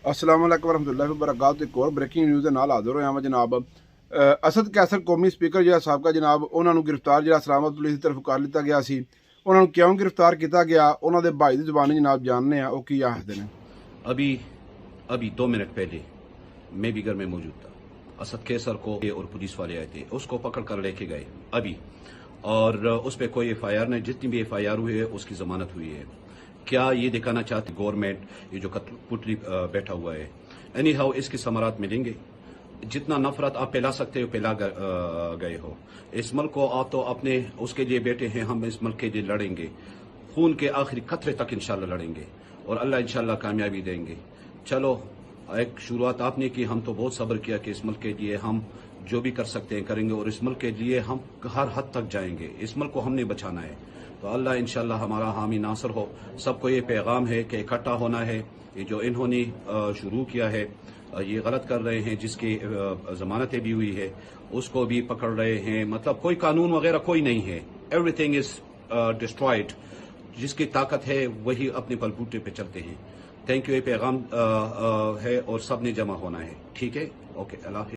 अस्सलाम वालेकुम वरहमतुल्लाहि वबरकातुहू। एक और ब्रेकिंग न्यूज़ ਦੇ ਨਾਲ ਹਾਜ਼ਰ ਹੋਇਆ ਮੈਂ ਜਨਾਬ। ਅਸਦ ਕੈਸਰ ਕੌਮੀ ਸਪੀਕਰ ਜਿਹੜਾ ਸਾਬਕਾ ਜਨਾਬ, ਉਹਨਾਂ ਨੂੰ ਗ੍ਰਿਫਤਾਰ ਜਿਹੜਾ ਇਸਲਾਮਾਬਾਦ ਪੁਲਿਸ ਦੀ ਤਰਫ ਕਰ ਲਿੱਤਾ ਗਿਆ ਸੀ। ਉਹਨਾਂ ਨੂੰ ਕਿਉਂ ਗ੍ਰਿਫਤਾਰ ਕੀਤਾ ਗਿਆ, ਉਹਨਾਂ ਦੇ ਭਾਈ ਦੀ ਜ਼ੁਬਾਨੀ ਜਨਾਬ ਜਾਣਨੇ ਆ ਉਹ ਕੀ ਆਖਦੇ ਨੇ। अभी 2 मिनट पहले मैं भी घर में मौजूद था। असद कैसर को और पुलिस वाले आए थे, उसको पकड़ कर लेके गए अभी, और उस पर कोई FIR नहीं, जितनी भी FIR हुई है उसकी जमानत हुई है। क्या ये दिखाना चाहती गवर्नमेंट ये जो कठपुतली बैठा हुआ है। एनी हाउ इसके समारात मिलेंगे। जितना नफरत आप फैला सकते हो फैला गए हो। इस मुल्क को आप तो अपने उसके लिए बैठे हैं, हम इस मुल्क के लिए लड़ेंगे, खून के आखिरी खतरे तक इंशाल्लाह लड़ेंगे और अल्लाह इंशाल्लाह कामयाबी देंगे। चलो, एक शुरुआत आपने की, हम तो बहुत सब्र किया कि इस मुल्क के लिए हम जो भी कर सकते हैं करेंगे और इस मुल्क के लिए हम हर हद तक जाएंगे। इस मुल्क को हमने बचाना है, तो अल्लाह इंशाल्लाह हमारा हामी नासर हो। सबको ये पैगाम है कि इकट्ठा होना है। ये जो इन्होंने शुरू किया है ये गलत कर रहे हैं, जिसकी जमानतें भी हुई है उसको भी पकड़ रहे हैं। मतलब कोई कानून वगैरह कोई नहीं है, एवरीथिंग इज डिस्ट्रॉयड। जिसकी ताकत है वही अपने बलबूते पे चलते हैं। Thank you. ये पैगाम है और सब ने जमा होना है। ठीक है, ओके, अल्लाह हाफिज़।